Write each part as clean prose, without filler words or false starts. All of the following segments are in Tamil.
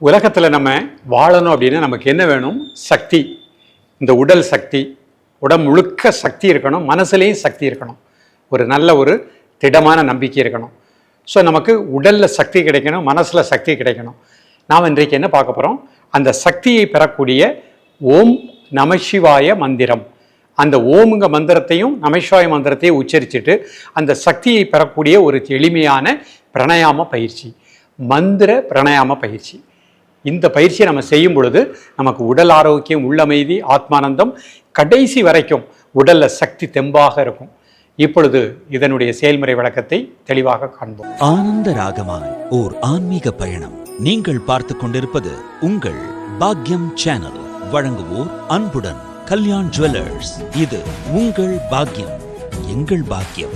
உலகத்தில் நம்ம வாழணும் அப்படின்னா நமக்கு என்ன வேணும்? சக்தி. இந்த உடல் சக்தி, உடம்பு முழுக்க சக்தி இருக்கணும், மனசுலேயும் சக்தி இருக்கணும், ஒரு திடமான நம்பிக்கை இருக்கணும். ஸோ நமக்கு உடலில் சக்தி கிடைக்கணும், மனசில் சக்தி கிடைக்கணும். நாம் இன்றைக்கு என்ன பார்க்க போகிறோம்? அந்த சக்தியை பெறக்கூடிய ஓம் நமசிவாய மந்திரம். அந்த ஓமுங்க மந்திரத்தையும் நமசிவாய மந்திரத்தையும் உச்சரிச்சுட்டு அந்த சக்தியை பெறக்கூடிய ஒரு எளிமையான பிராணாயாம பயிற்சி, மந்திர பிராணாயாம பயிற்சி. இந்த பயிற்சியை நம்ம செய்யும் பொழுது நமக்கு உடல் ஆரோக்கியம், உள்ளமைதி, ஆத்மானந்தம், கடைசி வரைக்கும் உடலில் சக்தி தெம்பாக இருக்கும். இப்பொழுது இதனுடைய செயல்முறை விளக்கத்தை தெளிவாக காண்போம். ஆனந்த ராகமாய் ஓர் ஆன்மீக பயணம். நீங்கள் பார்த்து கொண்டிருப்பது உங்கள் பாக்யம் சேனல். வழங்குவோர் அன்புடன் கல்யாண் ஜுவல்லர்ஸ். இது உங்கள் பாக்யம், எங்கள் பாக்யம்.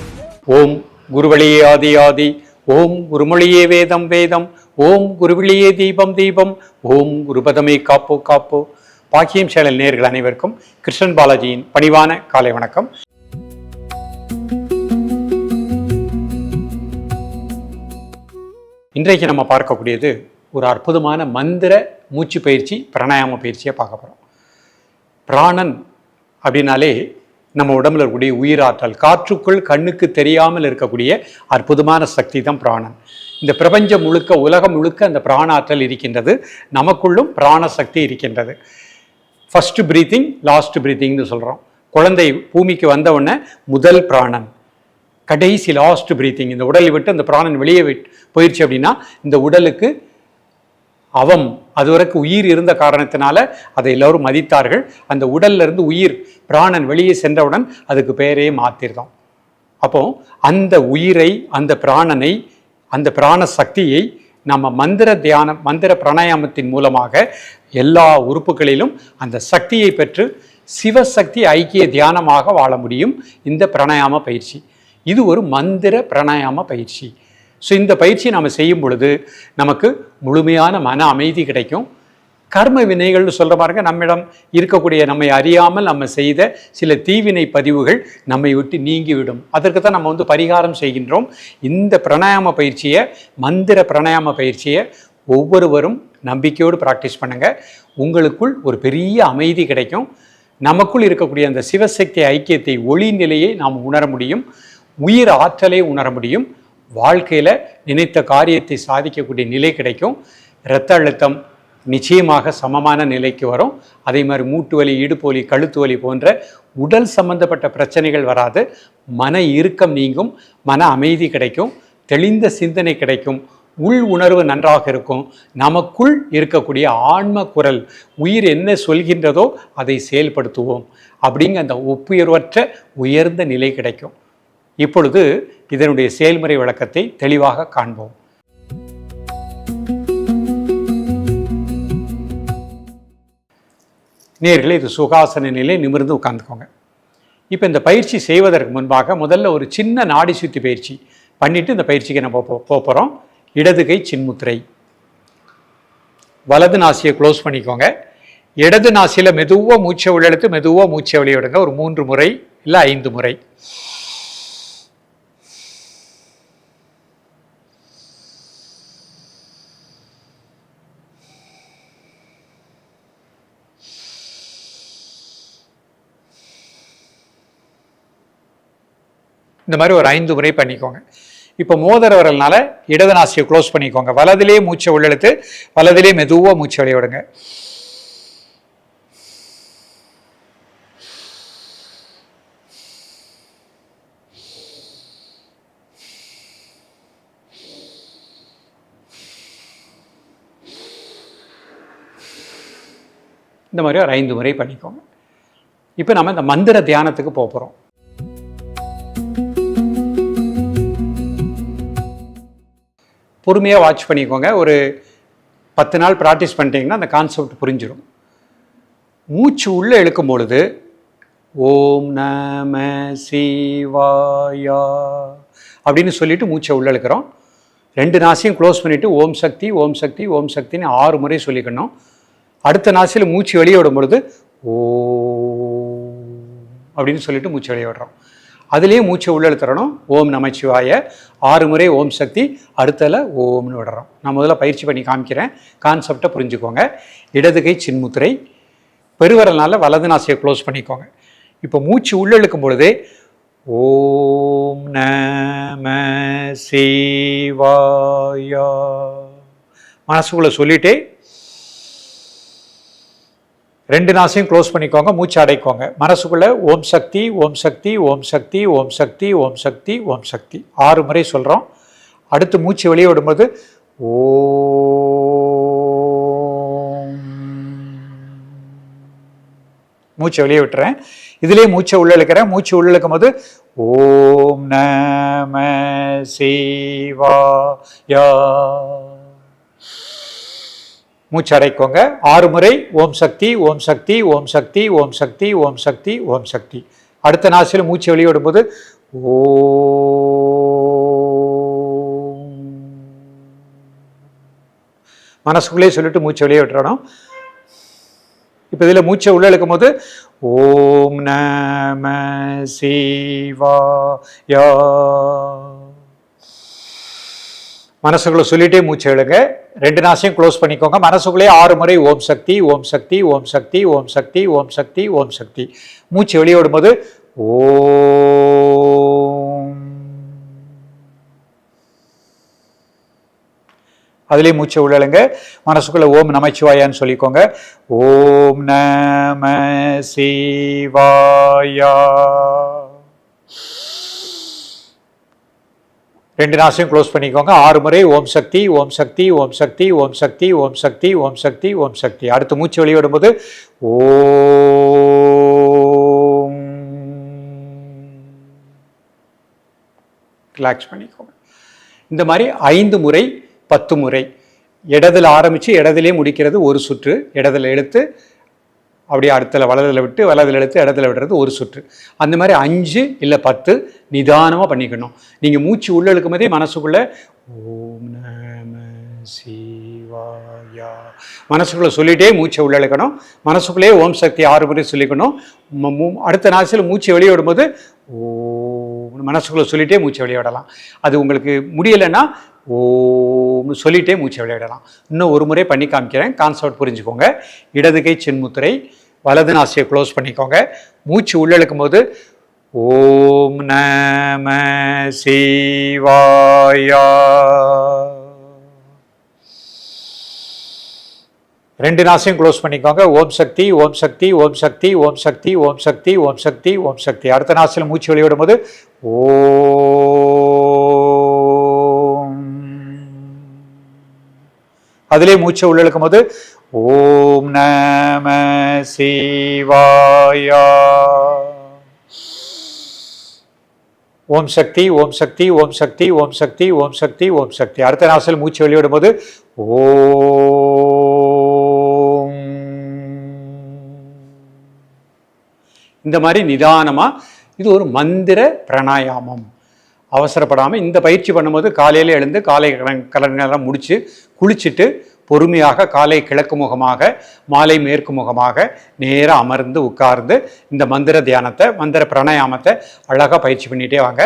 ஓம் குருவழியே ஆதி ஆதி, ஓம் குருமொழியே வேதம் வேதம், ஓம் குருவிழியே தீபம் தீபம், ஓம் குருபதமே காப்போ காப்போ. பாக்கியம் சேனல் நேயர்கள் அனைவருக்கும் கிருஷ்ணன் பாலாஜியின் பணிவான காலை வணக்கம். இன்றைக்கு நம்ம பார்க்கக்கூடியது ஒரு அற்புதமான மந்திர மூச்சு பயிற்சி, பிராணாயாம பயிற்சியை பார்க்க போகிறோம். பிராணன் அப்படின்னாலே நம்ம உடம்புல இருக்கக்கூடிய உயிராற்றல், காற்றுக்குள் கண்ணுக்கு தெரியாமல் இருக்கக்கூடிய அற்புதமான சக்தி தான் பிராணன். இந்த பிரபஞ்சம் முழுக்க, உலகம் முழுக்க அந்த பிராணாற்றல் இருக்கின்றது. நமக்குள்ளும் பிராண சக்தி இருக்கின்றது. ஃபர்ஸ்ட் பிரீத்திங், லாஸ்ட் பிரீத்திங்னு சொல்கிறோம். குழந்தை பூமிக்கு வந்த உடனே முதல் பிராணன், கடைசி லாஸ்ட் பிரீத்திங். இந்த உடலை விட்டு அந்த பிராணன் வெளியே போயிடுச்சு அப்படின்னா இந்த உடலுக்கு அவம், அதுவரைக்கும் உயிர் இருந்த காரணத்தினால அதை எல்லோரும் மதித்தார்கள். அந்த உடல்ல இருந்து உயிர் பிராணன் வெளியே சென்றவுடன் அதுக்கு பெயரே மாற்றிருந்தோம். அப்போ அந்த உயிரை, அந்த பிராணனை, அந்த பிராண சக்தியை நம்ம மந்திர தியானம், மந்திர பிராணாயாமத்தின் மூலமாக எல்லா உறுப்புகளிலும் அந்த சக்தியை பெற்று சிவசக்தி ஐக்கிய தியானமாக வாழ முடியும். இந்த பிராணாயாம பயிற்சி இது ஒரு மந்திர பிராணாயாம பயிற்சி. ஸோ இந்த பயிற்சியை நம்ம செய்யும் பொழுது நமக்கு முழுமையான மன அமைதி கிடைக்கும். கர்ம வினைகள்னு சொல்கிற பாருங்க, நம்மிடம் இருக்கக்கூடிய நம்மை அறியாமல் நம்ம செய்த சில தீவினை பதிவுகள் நம்மை விட்டு நீங்கிவிடும். அதற்கு தான் நம்ம பரிகாரம் செய்கின்றோம். இந்த பிராணாயாம பயிற்சியை, மந்திர பிராணாயாம பயிற்சியை ஒவ்வொருவரும் நம்பிக்கையோடு ப்ராக்டிஸ் பண்ணுங்கள். உங்களுக்குள் ஒரு பெரிய அமைதி கிடைக்கும். நமக்குள் இருக்கக்கூடிய அந்த சிவசக்தி ஐக்கியத்தை, ஒளி நிலையை நாம் உணர முடியும். உயிர் ஆற்றலை உணர முடியும். வாழ்க்கையில் நினைத்த காரியத்தை சாதிக்கக்கூடிய நிலை கிடைக்கும். இரத்த அழுத்தம் நிச்சயமாக சமமான நிலைக்கு வரும். அதே மாதிரி மூட்டு வலி, இடுப்பு வலி, கழுத்து வலி போன்ற உடல் சம்பந்தப்பட்ட பிரச்சனைகள் வராது. மன இறுக்கம் நீங்கும், மன அமைதி கிடைக்கும், தெளிந்த சிந்தனை கிடைக்கும், உள் உணர்வு நன்றாக இருக்கும். நமக்குள் இருக்கக்கூடிய ஆன்ம குரல், உயிர் என்ன சொல்கின்றதோ அதை செயல்படுத்துவோம் அப்படிங்கிற அந்த ஒப்புயர்வற்ற உயர்ந்த நிலை கிடைக்கும். இப்பொழுது இதனுடைய செயல்முறை விளக்கத்தை தெளிவாக காண்போம். நேயர்களே, இது சுகாசன நிலை, நிமிர்ந்து உட்கார்ந்துக்கோங்க. இப்போ இந்த பயிற்சி செய்வதற்கு முன்பாக முதல்ல ஒரு சின்ன நாடி சுத்தி பயிற்சி பண்ணிட்டு இந்த பயிற்சிக்கு நம்ம போகிறோம். இடது கை சின்முத்திரை, வலது நாசியை க்ளோஸ் பண்ணிக்கோங்க. இடது நாசியில் மெதுவாக மூச்சை உள்ளெடுத்து மெதுவாக மூச்சை வெளியே விடுங்க. ஒரு 3 முறை இல்லை 5 முறை. இந்த மாதிரி ஒரு 5 முறை பண்ணிக்கோங்க. இப்போ மோதிர விரல்னால இடது நாசியை க்ளோஸ் பண்ணிக்கோங்க. வலதிலே மூச்சை உள்ளெடுத்து வலதிலே மெதுவாக மூச்சை வெளியே விடுங்க. இந்த மாதிரி ஒரு 5 முறை பண்ணிக்கோங்க. இப்போ நம்ம இந்த மந்திர தியானத்துக்கு போகிறோம். பொறுமையாக வாட்ச் பண்ணிக்கோங்க. ஒரு 10 நாள் ப்ராக்டிஸ் பண்ணிட்டீங்கன்னா அந்த கான்செப்ட் புரிஞ்சிடும். மூச்சு உள்ளே இழுக்கும் பொழுது ஓம் நம சிவாயா அப்படின்னு சொல்லிட்டு மூச்சை உள்ளே இழுக்கிறோம். 2 நாசியும் க்ளோஸ் பண்ணிவிட்டு ஓம் சக்தி ஓம் சக்தி ஓம் சக்தின்னு 6 முறை சொல்லிக்கணும். அடுத்த நாசியில் மூச்சு வெளியே விடும் பொழுது ஓ அப்படின்னு சொல்லிட்டு மூச்சு வெளியே விடுறோம். அதுலேயே மூச்சை உள்ளெழுத்துறணும். ஓம் நமச்சிவாய 6 முறை ஓம் சக்தி, அடுத்தல ஓம்னு விடுறோம். நான் முதல்ல பயிற்சி பண்ணி காமிக்கிறேன், கான்செப்டை புரிஞ்சுக்கோங்க. இடது கை சின்முத்திரை, பெருவரல்னால வலது நாசியை க்ளோஸ் பண்ணிக்கோங்க. இப்போ மூச்சு உள்ளெழுக்கும் பொழுதே ஓம் நம சிவாய மனசுக்குள்ள சொல்லிட்டே 2 நாசையும் க்ளோஸ் பண்ணிக்கோங்க, மூச்சு அடைக்கோங்க. மனசுக்குள்ள ஓம் சக்தி ஓம் சக்தி ஓம் சக்தி ஓம் சக்தி ஓம் சக்தி ஓம் சக்தி 6 முறை சொல்கிறோம். அடுத்து மூச்சு வெளியே விடும்போது ஓம், மூச்சை வெளியே விட்டுறேன். இதுலேயே மூச்சை உள்ளிழுக்கிறேன். மூச்சு உள்ளிழுக்கும் போது ஓம் நம சிவாய மூச்சு அடைக்கோங்க. 6 முறை ஓம் சக்தி ஓம் சக்தி ஓம் சக்தி ஓம் சக்தி ஓம் சக்தி ஓம் சக்தி. அடுத்த நாசியில் மூச்சு வெளியே விடும்போது ஓம், மனசுக்குள்ளே சொல்லிட்டு மூச்சு வெளியே விட்டுறணும். இப்போ இதில் மூச்சை உள்ள இழுக்கும் போது ஓம் நம சிவாய மனசுக்குள்ள சொல்லிட்டே மூச்சு எழுங்க. 2 நாசையும் க்ளோஸ் பண்ணிக்கோங்க. மனசுக்குள்ளே 6 முறை ஓம் சக்தி ஓம் சக்தி ஓம் சக்தி ஓம் சக்தி ஓம் சக்தி ஓம் சக்தி. மூச்சு வெளியே விடும்போது ஓம், அதுலேயே மூச்சை உள்ளழுங்க. மனசுக்குள்ள ஓம் நமச்சிவாயான்னு சொல்லிக்கோங்க. ஓம் நம சிவாயா. 2 நாசையும் க்ளோஸ் பண்ணிக்கோங்க. 6 முறை ஓம் சக்தி ஓம் சக்தி ஓம் சக்தி ஓம் சக்தி ஓம் சக்தி ஓம் சக்தி ஓம் சக்தி. அடுத்து மூச்சு வெளியே விடும்போது ஓம், ரிலாக்ஸ் பண்ணிக்கோங்க. இந்த மாதிரி 5 முறை 10 முறை. இடதுல ஆரம்பித்து இடதுலேயே முடிக்கிறது ஒரு சுற்று. இடதுல இழுத்து அப்படியே அடுத்தல வலதில் விட்டு வலதில் எடுத்து இடத்துல விடுறது ஒரு சுற்று. அந்த மாதிரி 5 இல்லை 10 நிதானமாக பண்ணிக்கணும். நீங்கள் மூச்சு உள்ள இழுக்கும் போதே மனசுக்குள்ளே ஓம் நம சிவாயா மனசுக்குள்ளே சொல்லிகிட்டே மூச்சை உள்ள இழுக்கணும். மனசுக்குள்ளேயே ஓம் சக்தி 6 முறை சொல்லிக்கணும். அடுத்த நாசில் மூச்சு வெளியே விடும்போது ஓம் மனசுக்குள்ளே சொல்லிகிட்டே மூச்சை வெளியே விடலாம். அது உங்களுக்கு முடியலைன்னா ஓம்னு சொல்லிகிட்டே மூச்சை விளையாடலாம். இன்னும் ஒரு முறை பண்ணி காமிக்கிறேன், கான்செப்ட் புரிஞ்சுக்கோங்க. இடது கை சின்முத்திரை, வலது நாசியை க்ளோஸ் பண்ணிக்கோங்க. மூச்சு உள்ளிழுக்கும் போது ஓம் நம சிவாயா. 2 நாசையும் க்ளோஸ் பண்ணிக்கோங்க. ஓம் சக்தி ஓம் சக்தி ஓம் சக்தி ஓம் சக்தி ஓம் சக்தி ஓம் சக்தி ஓம் சக்தி. அடுத்த நாசில் மூச்சு வெளியிடும் போது ஓம், அதிலே மூச்சை உள்ளிழுக்கும் போது ஓம் நம சிவாயா. ஓம் சக்தி ஓம் சக்தி ஓம் சக்தி ஓம் சக்தி ஓம் சக்தி ஓம் சக்தி. அடுத்த நாசில் மூச்சு வெளியிடும் போது ஓம். இந்த மாதிரி நிதானமாக இது ஒரு மந்திர பிராணாயாமம். அவசரப்படாமல் இந்த பயிற்சி பண்ணும்போது காலையில் எழுந்து காலை கடன்களெல்லாம் முடித்து குளிச்சுட்டு பொறுமையாக காலை கிழக்கு முகமாக மாலை மேற்கு முகமாக நேராக அமர்ந்து உட்கார்ந்து இந்த மந்திர தியானத்தை மந்திர பிராணாயாமத்தை அழகாக பயிற்சி பண்ணிகிட்டே வாங்க.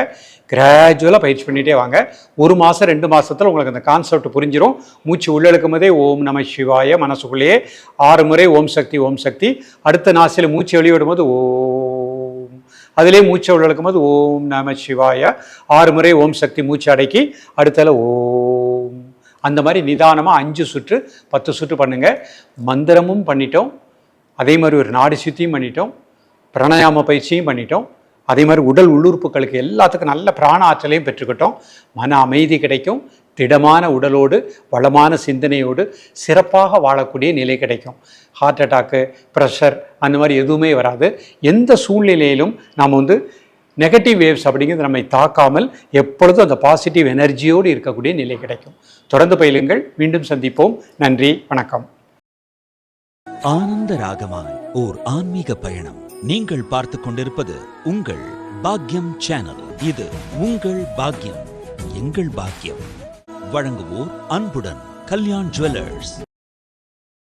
கிராஜுவலாக பயிற்சி பண்ணிகிட்டே வாங்க. 1 மாதம் 2 மாதத்தில் உங்களுக்கு அந்த கான்செப்ட் புரிஞ்சிடும். மூச்சு உள்ளெழுக்கும் போதே ஓம் நம சிவாய மனசுக்குள்ளேயே 6 முறை ஓம் சக்தி ஓம் சக்தி. அடுத்த நாசில் மூச்சு வெளியிடும் போது ஓம், அதிலே மூச்சை உள்ளெழுக்கும் போது ஓம் நம சிவாய 6 முறை ஓம் சக்தி மூச்சு அடக்கி அடுத்தல ஓம். அந்த மாதிரி நிதானமாக 5 சுற்று 10 சுற்று பண்ணுங்கள். மந்திரமும் பண்ணிட்டோம், அதே மாதிரி ஒரு நாடி சுத்தியும் பண்ணிட்டோம், பிராணாயாம பயிற்சியும் பண்ணிட்டோம், அதே மாதிரி உடல் உள்ளுறுப்புகளுக்கு எல்லாத்துக்கும் நல்ல பிராண ஆற்றலையும் பெற்றுக்கிட்டோம். மன அமைதி கிடைக்கும். திடமான உடலோடு வளமான சிந்தனையோடு சிறப்பாக வாழக்கூடிய நிலை கிடைக்கும். ஹார்ட் அட்டாக்கு, ப்ரெஷர் அந்த மாதிரி எதுவுமே வராது. எந்த சூழ்நிலையிலும் நாம் நெகட்டிவ் வேவ்ஸ் அப்படிங்கிறது நம்மை தாக்காமல் எப்பொழுதும் அந்த பாசிட்டிவ் எனர்ஜியோடு இருக்கக்கூடிய நிலை கிடைக்கும். தொடர்ந்து பயிலுங்கள். மீண்டும் சந்திப்போம். நன்றி, வணக்கம். ஆனந்த ராகமாய் ஓர் ஆன்மீக பயணம். நீங்கள் பார்த்து கொண்டிருப்பது உங்கள் பாக்யம் சேனல். இது உங்கள் பாக்யம், எங்கள் பாக்கியம். வழங்குவோர் அன்புடன் கல்யாண் ஜுவல்லர்ஸ்.